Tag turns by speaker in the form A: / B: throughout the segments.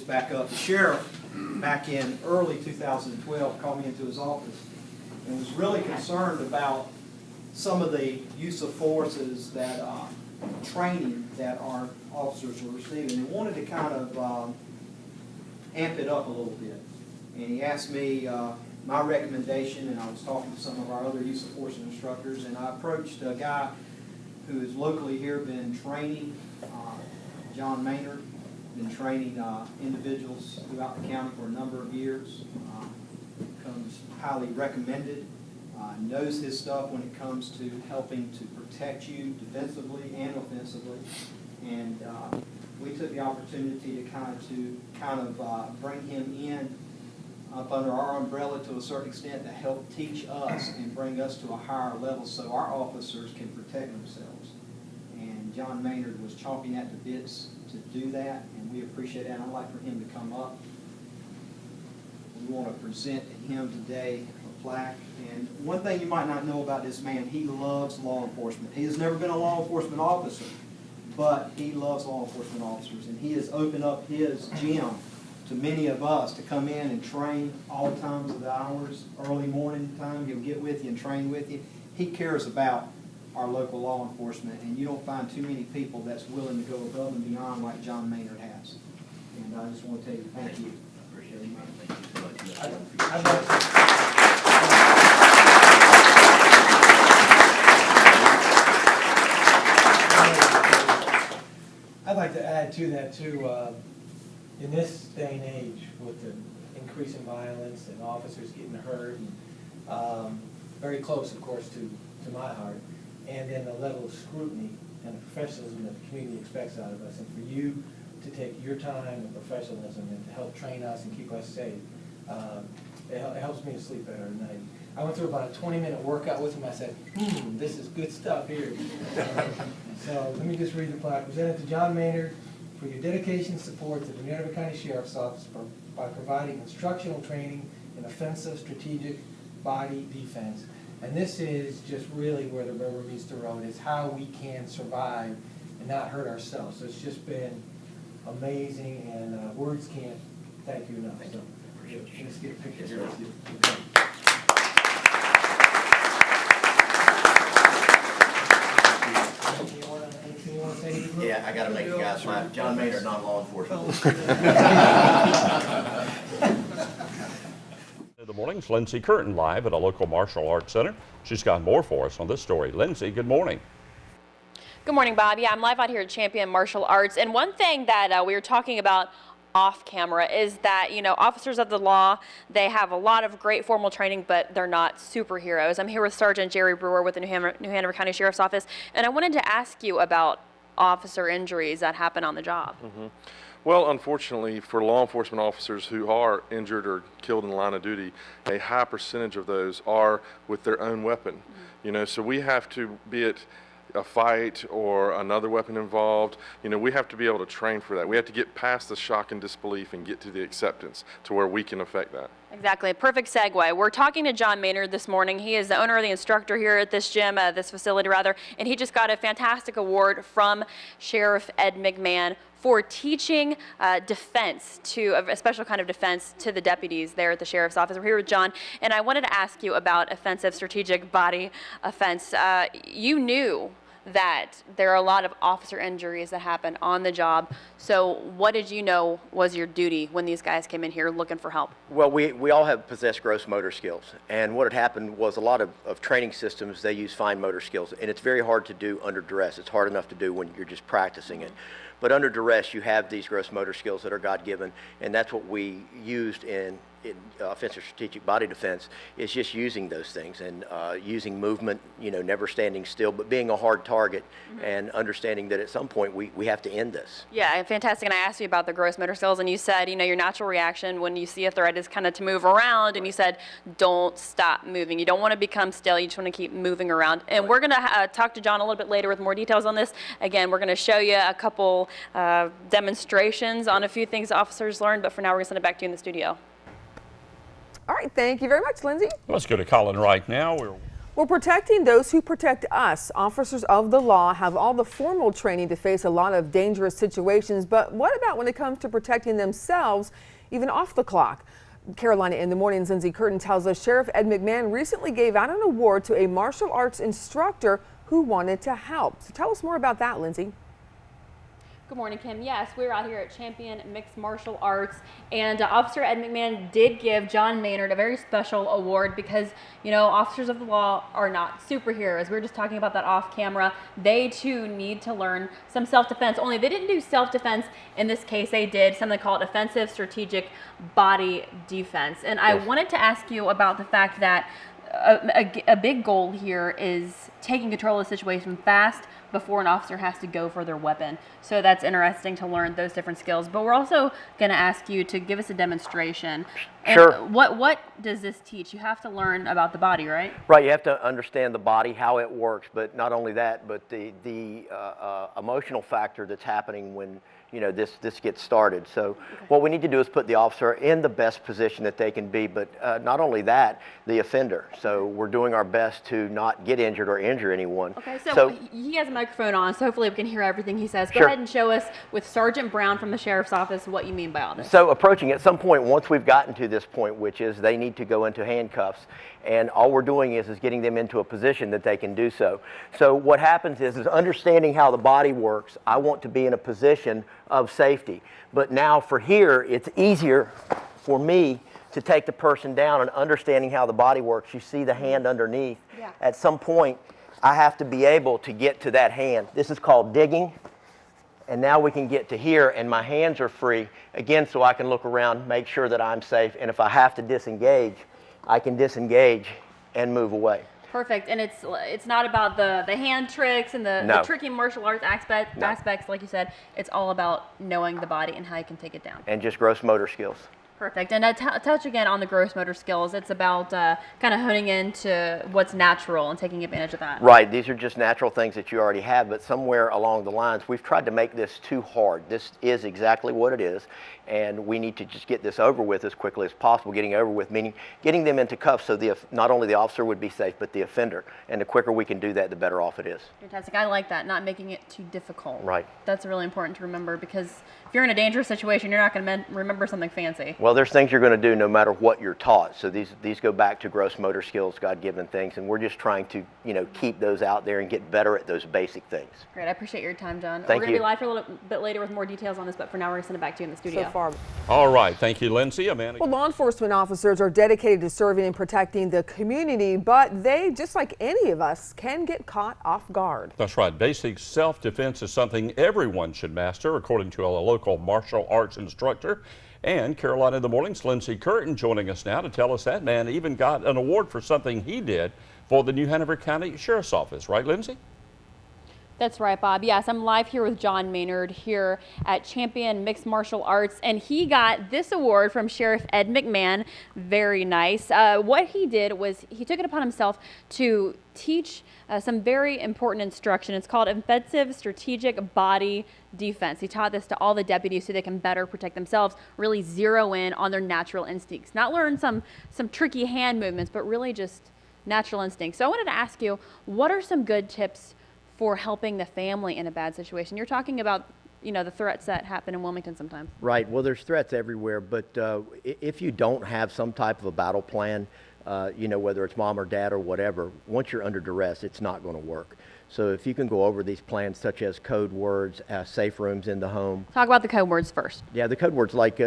A: back up. The sheriff, back in early 2012, called me into his office and was really concerned about some of the use of forces that training that our officers were receiving, and wanted to kind of amp it up a little bit. And he asked me my recommendation, and I was talking to some of our other use of force instructors, and I approached a guy who is locally here, been training, John Maynard, been training individuals throughout the county for a number of years, comes highly recommended, knows his stuff when it comes to helping to protect you defensively and offensively, and we took the opportunity to kind of bring him in up under our umbrella to a certain extent to help teach us and bring us to a higher level so our officers can protect themselves. And John Maynard was chomping at the bits to do that, and we appreciate that. I'd like for him to come up. We want to present him today a plaque. And one thing you might not know about this man, he loves law enforcement. He has never been a law enforcement officer, but he loves law enforcement officers, and he has opened up his gym to many of us to come in and train all times of the hours, early morning time. He'll get with you and train with you. He cares about our local law enforcement, and you don't find too many people that's willing to go above and beyond like John Maynard has. And I just want to tell you thank you.
B: I appreciate it, man. Thank you so much.
C: I'd like to add to that too. In this day and age, with the increase in violence and officers getting hurt, and very close, of course, to my heart, and then the level of scrutiny and the professionalism that the community expects out of us, and for you to take your time and professionalism and to help train us and keep us safe, it helps me to sleep better at night. I went through about a 20-minute workout with him. I said, this is good stuff here. So let me just read the plaque. Presented to John Maynard for your dedication and support to the Hanover County Sheriff's Office by providing instructional training in offensive strategic body defense. And this is just really where the rubber meets the road, is how we can survive and not hurt ourselves. So it's just been amazing, and words can't thank you enough. So let's get a picture with you. Anything you want to say to the group?
B: Yeah, I got to make you guys smile. John Maynard, not law enforcement.
D: The morning's Lindsay Curtin live at a local martial arts center. She's got more for us on this story. Lindsay, good morning.
E: Good morning, Bob. Yeah, I'm live out here at Champion Martial Arts. And one thing that we were talking about off camera is that, you know, officers of the law, they have a lot of great formal training, but they're not superheroes. I'm here with Sergeant Jerry Brewer with the New Hanover County Sheriff's Office, and I wanted to ask you about officer injuries that happen on the job.
F: Well, unfortunately, for law enforcement officers who are injured or killed in the line of duty, a high percentage of those are with their own weapon. You know, so we have to, be it a fight or another weapon involved, you know, we have to be able to train for that. We have to get past the shock and disbelief and get to the acceptance to where we can affect that.
E: Exactly. Perfect segue. We're talking to John Maynard this morning. He is the owner of the instructor here at this gym, this facility rather, and he just got a fantastic award from Sheriff Ed McMahon for teaching defense, to a special kind of defense to the deputies there at the Sheriff's Office. We're here with John, and I wanted to ask you about offensive strategic body offense. You knew that there are a lot of officer injuries that happen on the job. So what did you know was your duty when these guys came in here looking for help?
B: Well, we all have possessed gross motor skills, and what had happened was a lot of training systems, they use fine motor skills, and it's very hard to do under duress. It's hard enough to do when you're just practicing it. But under duress, you have these gross motor skills that are God-given, and that's what we used in offensive strategic body defense, is just using those things and using movement, you know, never standing still, but being a hard target and understanding that at some point we have to end this.
E: Yeah, fantastic. And I asked you about the gross motor skills, and you said, you know, your natural reaction when you see a threat is kind of to move around, and you said, don't stop moving. You don't want to become still. You just want to keep moving around. And we're going to talk to John a little bit later with more details on this. Again, we're going to show you a couple demonstrations on a few things officers learned, but for now, we're going to send it back to you in the studio.
G: All right, thank you very much, Lindsay.
D: Let's go to Colin right now.
G: Well, protecting those who protect us, officers of the law have all the formal training to face a lot of dangerous situations, but what about when it comes to protecting themselves, even off the clock? Carolina in the Morning's Lindsay Curtin tells us Sheriff Ed McMahon recently gave out an award to a martial arts instructor who wanted to help. So tell us more about that, Lindsay.
E: Good morning, Kim. Yes, we're out here at Champion Mixed Martial Arts, and Officer Ed McMahon did give John Maynard a very special award because, you know, officers of the law are not superheroes. We were just talking about that off camera. They too need to learn some self-defense, only they didn't do self-defense in this case. They did something called offensive strategic body defense. And I wanted to ask you about the fact that a big goal here is taking control of the situation fast before an officer has to go for their weapon. So that's interesting to learn those different skills. But we're also going to ask you to give us a demonstration.
B: Sure.
E: And what does this teach? You have to learn about the body, right?
B: Right, you have to understand the body, how it works, but not only that, but the emotional factor that's happening when, you know, this gets started. So what we need to do is put the officer in the best position that they can be, but not only that, the offender. So we're doing our best to not get injured or injure anyone.
E: Okay, so he has a microphone on, so hopefully we can hear everything he says. Go ahead and show us with Sergeant Brown from the Sheriff's Office what you mean by all this.
B: So approaching at some point, once we've gotten to this point, which is they need to go into handcuffs, and all we're doing is getting them into a position that they can do so. So what happens is understanding how the body works. I want to be in a position of safety. But now for here, it's easier for me to take the person down and understanding how the body works. You see the hand underneath.
E: Yeah.
B: At some point, I have to be able to get to that hand. This is called digging. And now we can get to here, and my hands are free, again, so I can look around, make sure that I'm safe, and if I have to disengage, I can disengage and move away.
E: Perfect, and it's not about the hand tricks and the tricky martial arts aspects, like you said. It's all about knowing the body and how you can take it down.
B: And just gross motor skills.
E: Perfect. And touch again on the gross motor skills. It's about kind of honing into what's natural and taking advantage of that.
B: Right. These are just natural things that you already have, but somewhere along the lines, we've tried to make this too hard. This is exactly what it is, and we need to just get this over with as quickly as possible. Getting over with meaning getting them into cuffs so not only the officer would be safe, but the offender. And the quicker we can do that, the better off it is.
E: Fantastic. I like that, not making it too difficult.
B: Right.
E: That's really important to remember because if you're in a dangerous situation, you're not going to remember something fancy.
B: Well, there's things you're going to do no matter what you're taught. So these go back to gross motor skills, God-given things, and we're just trying to, you know, keep those out there and get better at those basic things.
E: Great. I appreciate your time, John.
B: Thank
E: we're going to
B: you.
E: be live for a little bit later with more details on this, but for now we're going to send it back to you in the studio.
G: So far.
D: All right. Thank you, Lindsay. Amanda.
G: Well, law enforcement officers are dedicated to serving and protecting the community, but they, just like any of us, can get caught off guard.
D: That's right. Basic self-defense is something everyone should master, according to a local martial arts instructor. And Carolina in the Morning's Lindsay Curtin joining us now to tell us that man even got an award for something he did for the New Hanover County Sheriff's Office. Right, Lindsay?
E: That's right, Bob. Yes, I'm live here with John Maynard here at Champion Mixed Martial Arts, and he got this award from Sheriff Ed McMahon. Very nice. What he did was he took it upon himself to teach some very important instruction. It's called offensive strategic body defense. He taught this to all the deputies so they can better protect themselves, really zero in on their natural instincts, not learn some tricky hand movements, but really just natural instincts. So I wanted to ask you, what are some good tips for helping the family in a bad situation? You're talking about, you know, the threats that happen in Wilmington sometimes.
B: Right. Well, there's threats everywhere, but if you don't have some type of a battle plan, you know, whether it's mom or dad or whatever, once you're under duress, it's not going to work. So if you can go over these plans such as code words, safe rooms in the home.
E: Talk about the code words first.
B: Yeah, the code words, like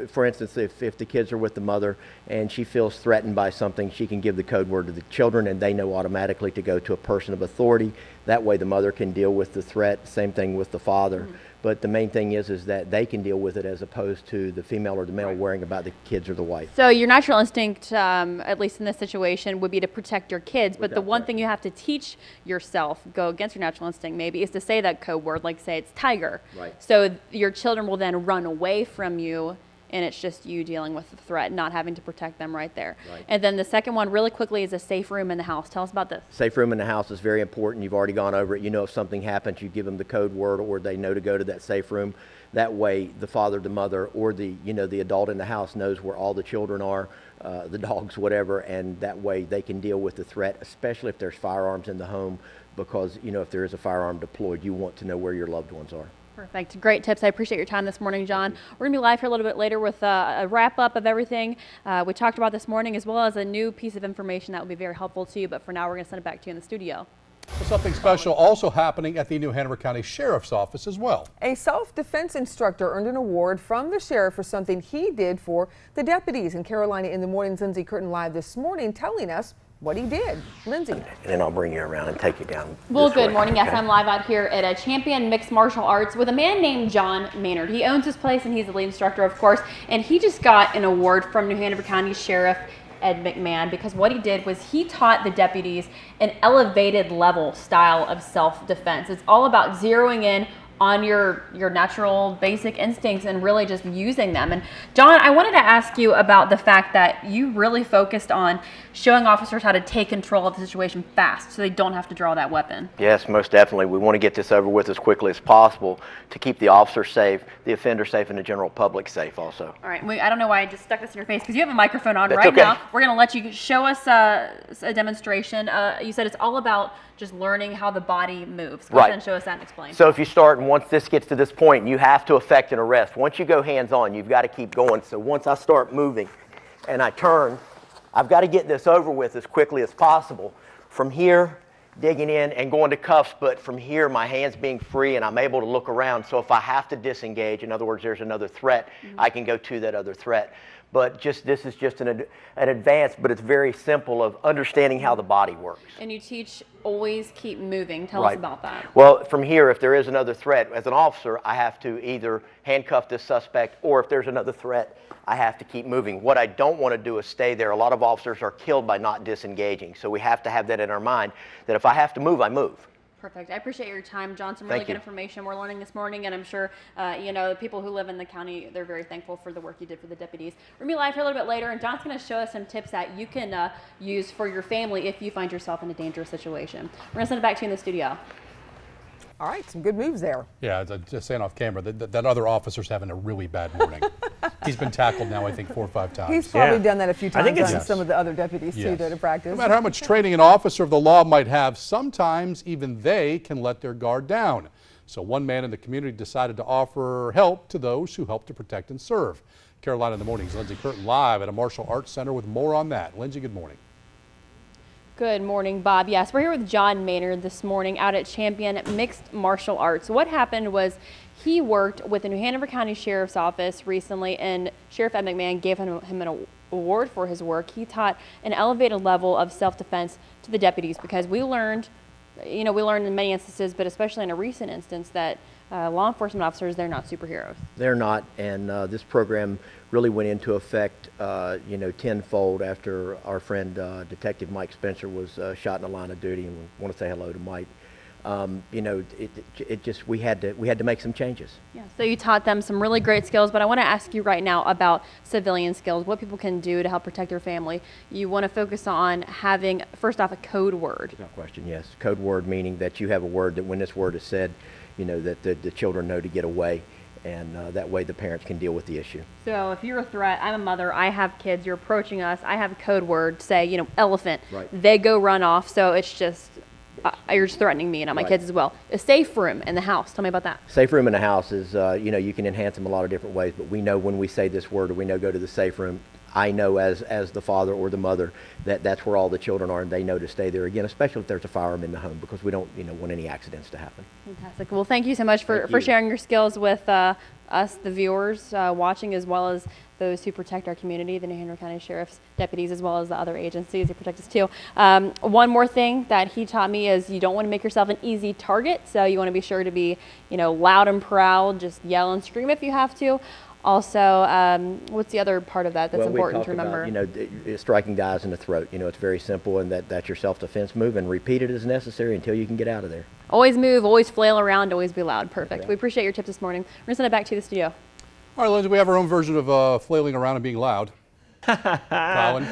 B: for instance, if the kids are with the mother and she feels threatened by something, she can give the code word to the children and they know automatically to go to a person of authority. That way the mother can deal with the threat, same thing with the father. Mm-hmm. But the main thing is that they can deal with it as opposed to the female or the male worrying about the kids or the wife.
E: So your natural instinct, at least in this situation, would be to protect your kids. But the one thing you have to teach yourself, go against your natural instinct maybe, is to say that code word, like say it's tiger.
B: Right.
E: So your children will then run away from you and it's just you dealing with the threat, not having to protect them right there.
B: Right.
E: And then the second one, really quickly, is a safe room in the house. Tell us about this.
B: Safe room in the house is very important. You've already gone over it. You know if something happens, you give them the code word, or they know to go to that safe room. That way, the father, the mother, or the adult in the house knows where all the children are, the dogs, whatever, and that way they can deal with the threat, especially if there's firearms in the home, because if there is a firearm deployed, you want to know where your loved ones are.
E: Perfect. Great tips. I appreciate your time this morning, John. We're going to be live here a little bit later with a wrap-up of everything we talked about this morning, as well as a new piece of information that will be very helpful to you. But for now, we're going to send it back to you in the studio.
H: Something special also happening at the New Hanover County Sheriff's Office as well.
G: A self-defense instructor earned an award from the sheriff for something he did for the deputies. In Carolina in the Morning's Lindsay Curtin live this morning telling us what he did. Lindsay.
B: And then I'll bring you around and take you down.
E: Well,
B: this
E: good
B: way,
E: morning. Yes,
B: okay?
E: I'm live out here at a Champion Mixed Martial Arts with a man named John Maynard. He owns this place and he's the lead instructor, of course, and he just got an award from New Hanover County Sheriff Ed McMahon because what he did was he taught the deputies an elevated level style of self-defense. It's all about zeroing in on your natural basic instincts and really just using them. And John, I wanted to ask you about the fact that you really focused on showing officers how to take control of the situation fast so they don't have to draw that weapon.
B: Yes, most definitely. We want to get this over with as quickly as possible to keep the officer safe, the offender safe, and the general public safe also.
E: All right, I don't know why I just stuck this in your face because you have a microphone on
B: That's
E: right
B: okay.
E: now. We're going to let you show us a demonstration. You said it's all about just learning how the body moves. Go ahead and show us that and explain.
B: So if you start, and once this gets to this point, you have to effect an arrest. Once you go hands-on, you've got to keep going. So once I start moving and I turn, I've got to get this over with as quickly as possible. From here, digging in and going to cuffs, but from here, my hands being free and I'm able to look around. So if I have to disengage, in other words, there's another threat, I can go to that other threat. But this is just an advance, but it's very simple of understanding how the body works.
E: And you teach always keep moving. Tell us about that.
B: Well, from here, if there is another threat, as an officer, I have to either handcuff this suspect, or if there's another threat, I have to keep moving. What I don't want to do is stay there. A lot of officers are killed by not disengaging. So we have to have that in our mind, that if I have to move, I move.
E: Perfect. I appreciate your time, John. Some really good information we're learning this morning, and I'm sure the people who live in the county, they're very thankful for the work you did for the deputies. We're going to be live here a little bit later, and John's going to show us some tips that you can use for your family if you find yourself in a dangerous situation. We're going to send it back to you in the studio.
G: All right, some good moves there.
H: Yeah, just saying off camera, that other officer's having a really bad morning. He's been tackled now, I think, 4 or 5 times.
G: He's probably done that a few times on
H: Yes.
G: some of the other deputies too, to practice.
H: No matter how much training an officer of the law might have, sometimes even they can let their guard down. So one man in the community decided to offer help to those who help to protect and serve. Carolina in the Morning's Lindsay Curtin live at a martial arts center with more on that. Lindsay, good morning.
E: Good morning, Bob. Yes, we're here with John Maynard this morning out at Champion Mixed Martial Arts. What happened was he worked with the New Hanover County Sheriff's Office recently, and Sheriff Ed McMahon gave him an award for his work. He taught an elevated level of self-defense to the deputies because we learned in many instances, but especially in a recent instance, that law enforcement officers, they're not superheroes.
B: They're not, and this program really went into effect, tenfold after our friend Detective Mike Spencer was shot in the line of duty, and we want to say hello to Mike. We had to make some changes.
E: Yeah, so you taught them some really great skills, but I want to ask you right now about civilian skills, what people can do to help protect their family. You want to focus on having, first off, a code word.
B: No question, yes. Code word meaning that you have a word that when this word is said, that the children know to get away, and that way the parents can deal with the issue.
E: So if you're a threat, I'm a mother, I have kids, you're approaching us, I have a code word, say, elephant.
B: Right.
E: They go run off, so it's just, you're just threatening me and my
B: Right.
E: kids as well. A safe room in the house, tell me about that.
B: Safe room in the house is, you can enhance them a lot of different ways, but we know when we say this word, or we know go to the safe room, I know as the father or the mother that that's where all the children are, and they know to stay there, again, especially if there's a firearm in the home, because we don't want any accidents to happen.
E: Fantastic. Well, thank you so much for sharing your skills with us, the viewers watching, as well as those who protect our community, the New Hanover County Sheriff's deputies, as well as the other agencies who protect us too. One more thing that he taught me is you don't want to make yourself an easy target, so you want to be sure to be, loud and proud, just yell and scream if you have to. Also, what's the other part of that that's important to remember?
B: About, striking guys in the throat. It's very simple, and that's your self-defense move, and repeat it as necessary until you can get out of there.
E: Always move, always flail around, always be loud. Perfect. We appreciate your tips this morning. We're going to send it back to the studio.
H: All right, Lindsay, we have our own version of flailing around and being loud. Colin.